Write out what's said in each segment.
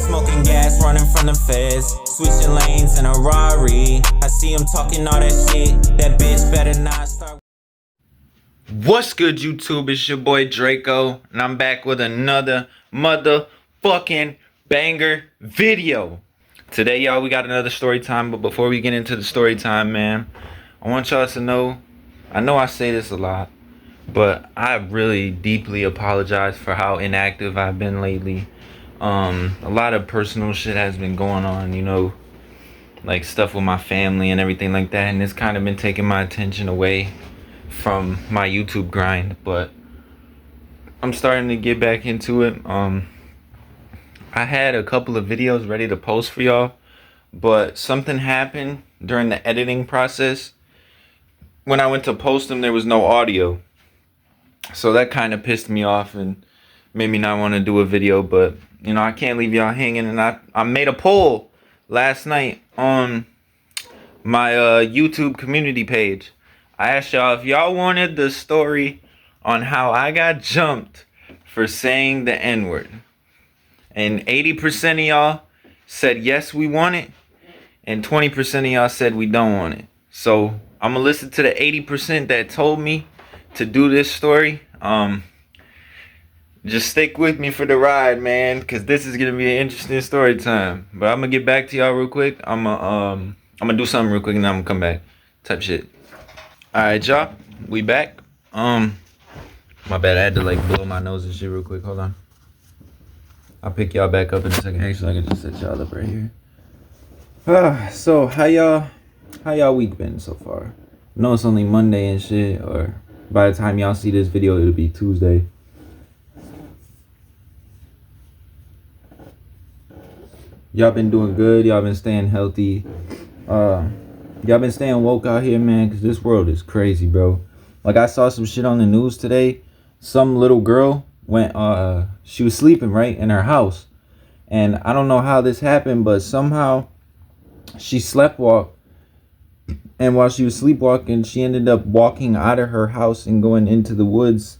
Smoking gas, running from the feds. Switching lanes in a Rari. I see him talking all that shit. That bitch better not start. What's good, YouTube? It's your boy Draco, and I'm back with another motherfucking banger video. Today, y'all, we got another story time, but before we get into the story time, man, I want y'all to know, I know I say this a lot, but I really deeply apologize for how inactive I've been lately. A lot of personal shit has been going on, you know, like stuff with my family and everything like that, and it's kind of been taking my attention away from my YouTube grind, but I'm starting to get back into it. I had a couple of videos ready to post for y'all, but something happened during the editing process. When I went to post them, there was no audio, so that kind of pissed me off and made me not want to do a video. But you know, I can't leave y'all hanging, and I made a poll last night on my YouTube community page. I asked y'all if y'all wanted the story on how I got jumped for saying the N-word. And 80% of y'all said yes, we want it. And 20% of y'all said we don't want it. So I'm going to listen to the 80% that told me to do this story. Just stick with me for the ride, man, because this is going to be an interesting story time. But I'm going to get back to y'all real quick. I'm going to do something real quick and then I'm going to come back. Type shit. Alright, y'all, we back. My bad, I had to like blow my nose and shit real quick. Hold on. I'll pick y'all back up in a second. Actually, I can just set y'all up right here. So how y'all week been so far? I know it's only Monday and shit, or by the time y'all see this video, it'll be Tuesday. Y'all been doing good. Y'all been staying healthy. Y'all been staying woke out here, man, because this world is crazy, bro. Like, I saw some shit on the news today. Some little girl went, she was sleeping, right, in her house. And I don't know how this happened, but somehow she sleptwalked. And while she was sleepwalking, she ended up walking out of her house and going into the woods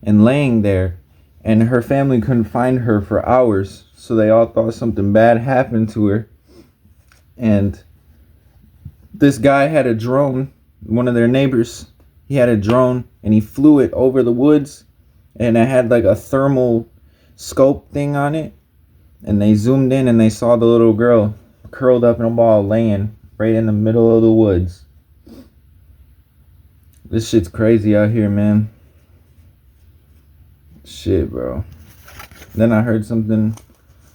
and laying there. And her family couldn't find her for hours. So they all thought something bad happened to her. And this guy had a drone, one of their neighbors, he had a drone and he flew it over the woods, and it had like a thermal scope thing on it, and they zoomed in and they saw the little girl curled up in a ball laying right in the middle of the woods. This shit's crazy out here, man. Shit, bro. Then I heard something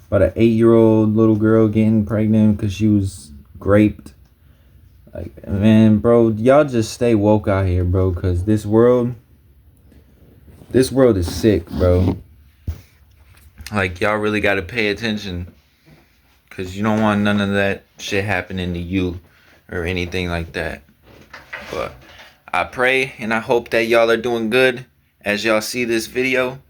about an 8-year-old little girl getting pregnant because she was raped. Like, man, bro, y'all just stay woke out here, bro, because this world is sick, bro. Like, y'all really got to pay attention, because you don't want none of that shit happening to you or anything like that. But I pray and I hope that y'all are doing good as y'all see this video.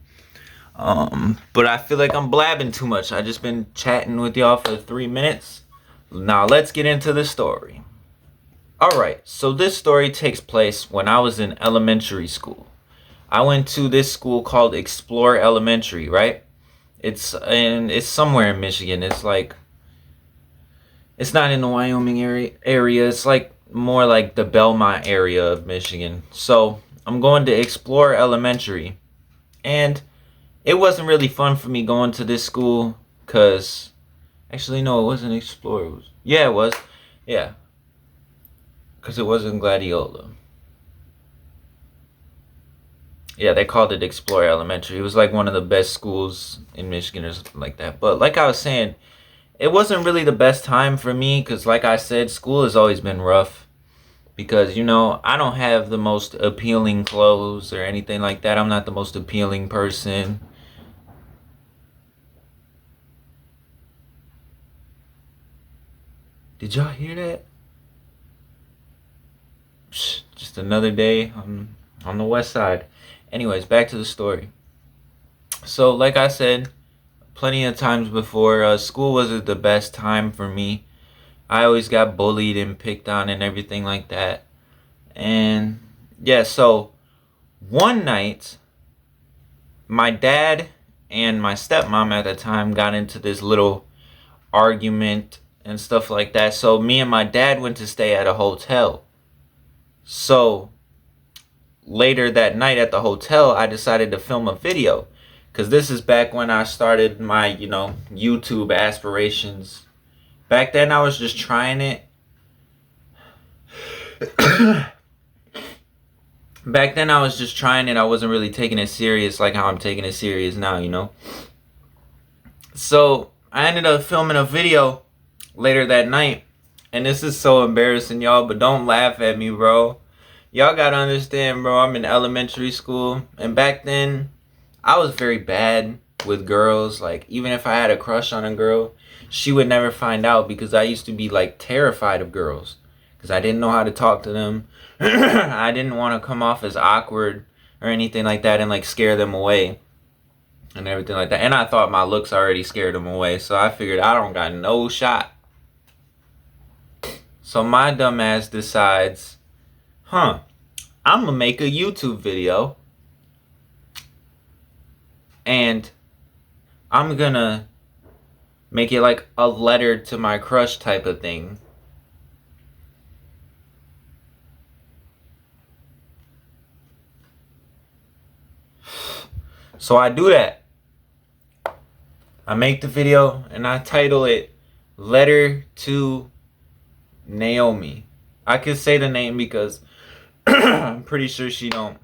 But I feel like I'm blabbing too much. I just been chatting with y'all for 3 minutes. Now let's get into the story. Alright, so this story takes place when I was in elementary school. I went to this school called Explore Elementary, right? It's somewhere in Michigan. It's like, it's not in the Wyoming area. It's like more like the Belmont area of Michigan. So I'm going to Explore Elementary, and it wasn't really fun for me going to this school, because actually no, it wasn't Explore. It was, yeah, it was. Yeah. Because it wasn't Gladiola. Yeah, they called it Explore Elementary. It was like one of the best schools in Michigan or something like that. But like I was saying, it wasn't really the best time for me, because like I said, school has always been rough. Because, you know, I don't have the most appealing clothes or anything like that. I'm not the most appealing person. Did y'all hear that? Just another day on the west side. Anyways, back to the story. So like I said plenty of times before, school wasn't the best time for me. I always got bullied and picked on and everything like that. And yeah, so one night my dad and my stepmom at the time got into this little argument and stuff like that. So me and my dad went to stay at a hotel. So later that night at the hotel, I decided to film a video, because this is back when I started my, YouTube aspirations. Back then I was just trying it. Back then I was just trying it. I wasn't really taking it serious like how I'm taking it serious now. So I ended up filming a video later that night. And this is so embarrassing, y'all, but don't laugh at me, bro. Y'all gotta understand, bro, I'm in elementary school. And back then, I was very bad with girls. Like, even if I had a crush on a girl, she would never find out, because I used to be, like, terrified of girls. Because I didn't know how to talk to them. I didn't want to come off as awkward or anything like that and, like, scare them away. And everything like that. And I thought my looks already scared them away. So I figured I don't got no shot. So my dumb ass decides, I'm gonna make a YouTube video. And I'm gonna make it like a letter to my crush type of thing. So I do that. I make the video and I title it Letter to Naomi. I could say the name because I'm pretty sure she don't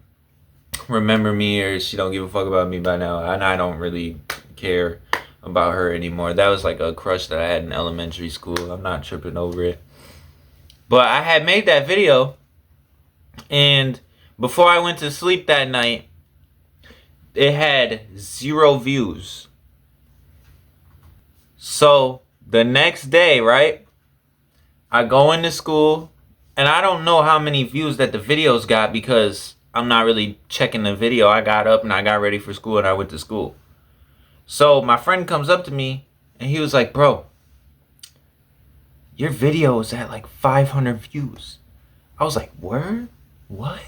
remember me, or she don't give a fuck about me by now, and I don't really care about her anymore. That was like a crush that I had in elementary school. I'm not tripping over it. But I had made that video, and before I went to sleep that night, it had 0 views. So the next day, right, I go into school, and I don't know how many views that the videos got, because I'm not really checking the video. I got up and I got ready for school and I went to school. So my friend comes up to me and he was like, bro, your video is at like 500 views. I was like, word? What?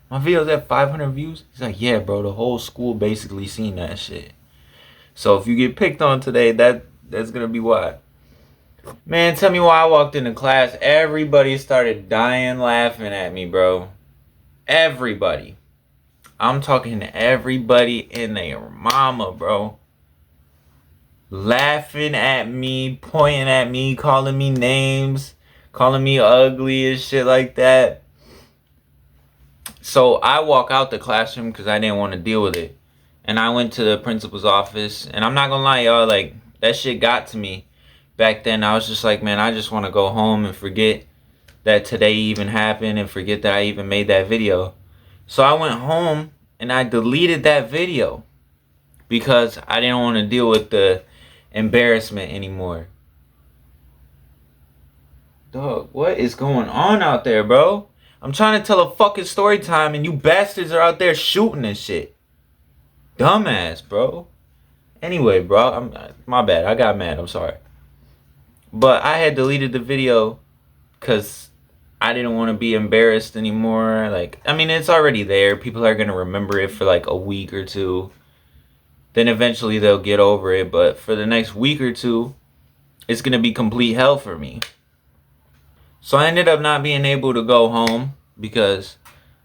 My video's at 500 views? He's like, yeah, bro, the whole school basically seen that shit. So if you get picked on today, that's gonna be why. Man, tell me why I walked into class, everybody started dying laughing at me, bro. Everybody. I'm talking to everybody and their mama, bro. Laughing at me, pointing at me, calling me names, calling me ugly and shit like that. So I walk out the classroom because I didn't want to deal with it. And I went to the principal's office. And I'm not gonna lie, y'all, like, that shit got to me. Back then, I was just like, man, I just want to go home and forget that today even happened and forget that I even made that video. So I went home and I deleted that video because I didn't want to deal with the embarrassment anymore. Dog, what is going on out there, bro? I'm trying to tell a fucking story time and you bastards are out there shooting and shit. Dumbass, bro. Anyway, bro, my bad. I got mad. I'm sorry. But I had deleted the video because I didn't want to be embarrassed anymore. Like, I mean, it's already there. People are going to remember it for like a week or two. Then eventually they'll get over it. But for the next week or two, it's going to be complete hell for me. So I ended up not being able to go home because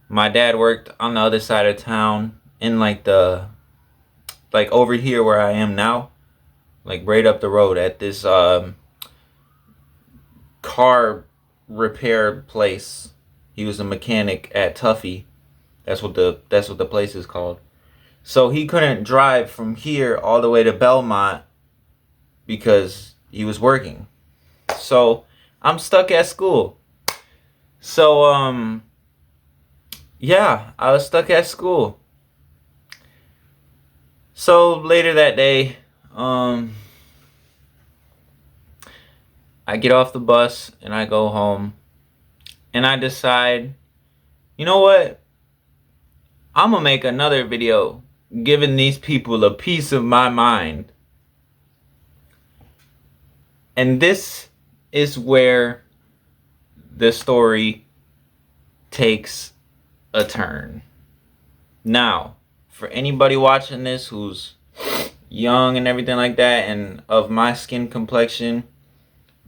my dad worked on the other side of town in like over here where I am now. Like right up the road at this car repair place. He was a mechanic at Tuffy. That's what the place is called. So he couldn't drive from here all the way to Belmont because he was working. So I'm stuck at school. So yeah, I was stuck at school. So later that day, I get off the bus and I go home and I decide, you know what? I'm gonna make another video giving these people a piece of my mind. And this is where the story takes a turn. Now, for anybody watching this who's, young and everything like that, and of my skin complexion,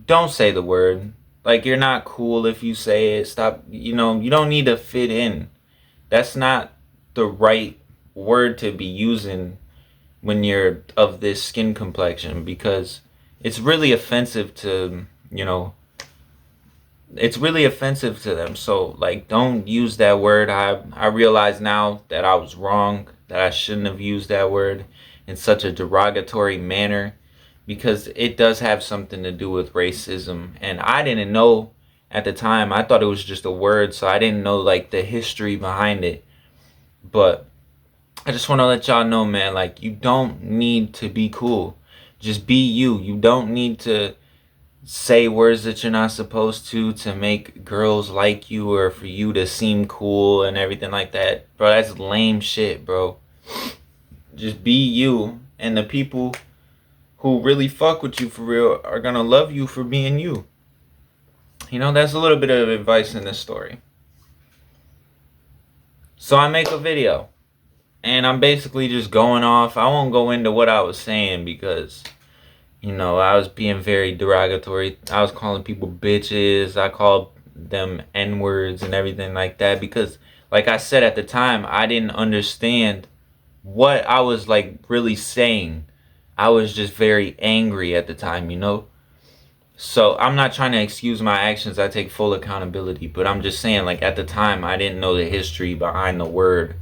don't say the word. Like, you're not cool if you say it. Stop. You know, you don't need to fit in. That's not the right word to be using when you're of this skin complexion, because it's really offensive to, you know, it's really offensive to them. So, like, don't use that word. I realize now that I was wrong, that I shouldn't have used that word in such a derogatory manner, because it does have something to do with racism. And I didn't know at the time. I thought it was just a word, so I didn't know, like, the history behind it. But I just want to let y'all know, man, like, you don't need to be cool. Just be you. You don't need to say words that you're not supposed to make girls like you or for you to seem cool and everything like that. Bro, that's lame shit, bro. Just be you, and the people who really fuck with you for real are gonna love you for being you. You know, that's a little bit of advice in this story. So I make a video, and I'm basically just going off. I won't go into what I was saying because, you know, I was being very derogatory. I was calling people bitches. I called them N-words and everything like that because, like I said at the time, I didn't understand what I was, like, really saying. I was just very angry at the time, you know? So I'm not trying to excuse my actions. I take full accountability. But I'm just saying, like, at the time, I didn't know the history behind the word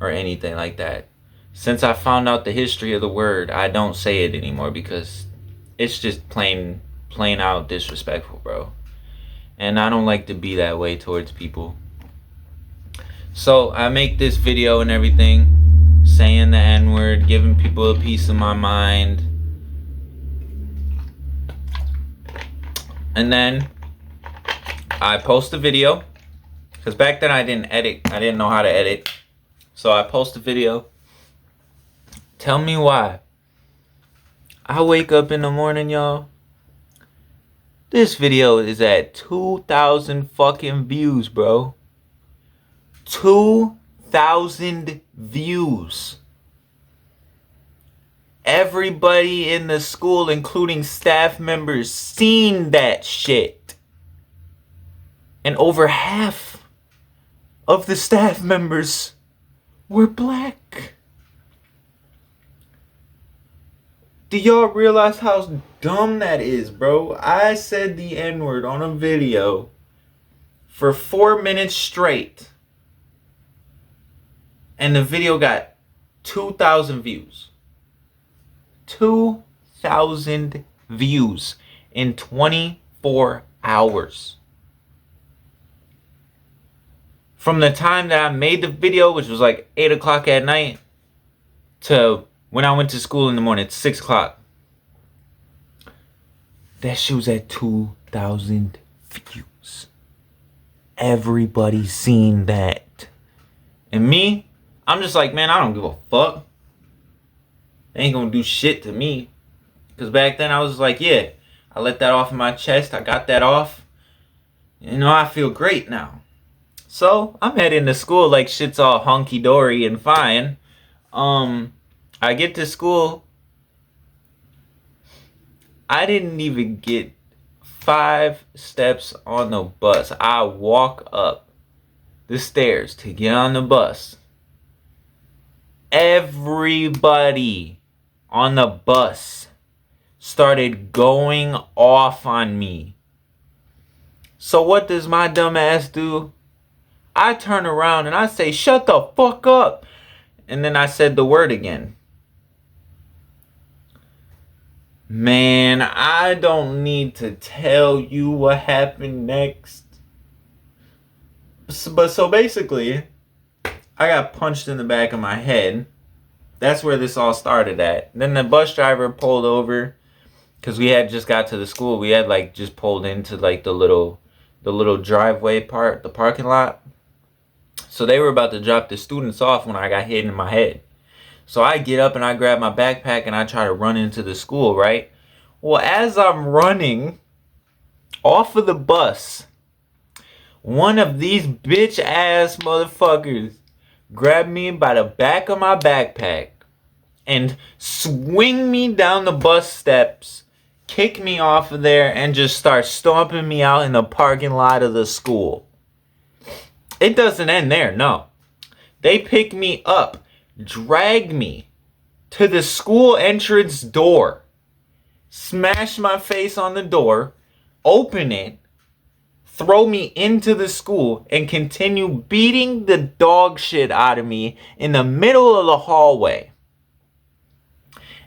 or anything like that. Since I found out the history of the word, I don't say it anymore because it's just plain out disrespectful, bro. And I don't like to be that way towards people. So I make this video and everything, saying the N-word, giving people a piece of my mind. And then I post a video, because back then I didn't edit. I didn't know how to edit. So I post a video. Tell me why. I wake up in the morning, y'all. This video is at 2,000 fucking views, bro. 2,000 views. Everybody in the school, including staff members, seen that shit. And over half of the staff members were black. Do y'all realize how dumb that is, bro? I said the N-word on a video for 4 minutes straight, and the video got 2,000 views. 2,000 views in 24 hours. From the time that I made the video, which was like 8 o'clock at night, to when I went to school in the morning, it's 6 o'clock. That shit was at 2,000 views. Everybody seen that. And me, I'm just like, man, I don't give a fuck. They ain't gonna do shit to me. Because back then I was like, yeah, I let that off in my chest. I got that off. You know, I feel great now. So I'm heading to school like shit's all hunky-dory and fine. I get to school. I didn't even get 5 steps on the bus. I walk up the stairs to get on the bus. Everybody on the bus started going off on me. So what does my dumb ass do? I turn around and I say, shut the fuck up. And then I said the word again. Man, I don't need to tell you what happened next. But so basically, I got punched in the back of my head. That's where this all started at. Then the bus driver pulled over because we had just got to the school. We had like just pulled into like the little driveway part, the parking lot. So they were about to drop the students off when I got hit in my head. So I get up and I grab my backpack and I try to run into the school, right? Well, as I'm running off of the bus, one of these bitch ass motherfuckers grabbed me by the back of my backpack and swing me down the bus steps, kick me off of there, and just start stomping me out in the parking lot of the school. It doesn't end there, no. They pick me up, drag me to the school entrance door, smash my face on the door, open it, throw me into the school, and continue beating the dog shit out of me in the middle of the hallway.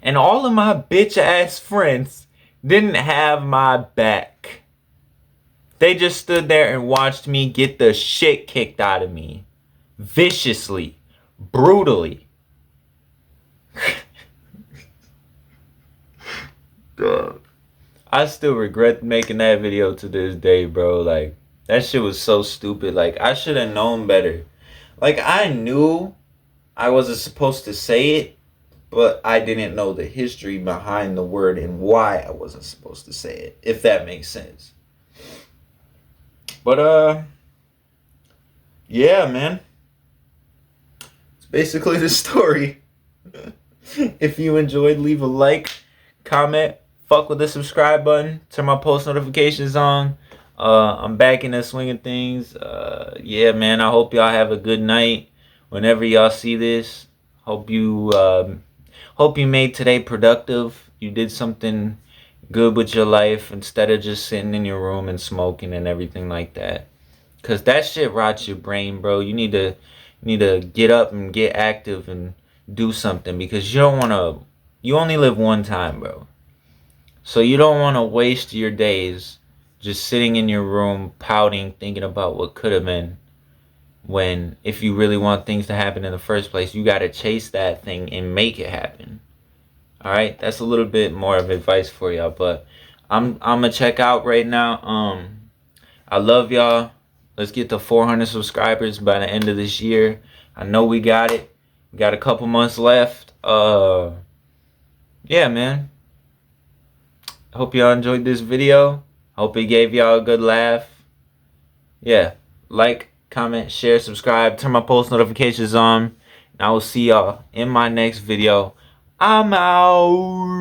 And all of my bitch ass friends didn't have my back. They just stood there and watched me get the shit kicked out of me. Viciously. Brutally. Dog. I still regret making that video to this day, bro. Like, that shit was so stupid. Like, I should have known better. Like, I knew I wasn't supposed to say it, but I didn't know the history behind the word and why I wasn't supposed to say it, if that makes sense. But, yeah, man. It's basically the story. If you enjoyed, leave a like, comment, fuck with the subscribe button, turn my post notifications on. I'm back in the swing of things. Yeah, man, I hope y'all have a good night whenever y'all see this. Hope you made today productive. You did something good with your life instead of just sitting in your room and smoking and everything like that. Cause that shit rots your brain, bro. You need to get up and get active and do something, because you only live one time, bro. So you don't want to waste your days just sitting in your room pouting, thinking about what could have been, when if you really want things to happen in the first place, you got to chase that thing and make it happen. All right, that's a little bit more of advice for y'all, but I'm gonna check out right now. I love y'all. Let's get to 400 subscribers by the end of this year. I know we got it. We got a couple months left. Yeah, man. I hope y'all enjoyed this video. Hope it gave y'all a good laugh. Yeah, like, comment, share, subscribe, turn my post notifications on, and I will see y'all in my next video. I'm out.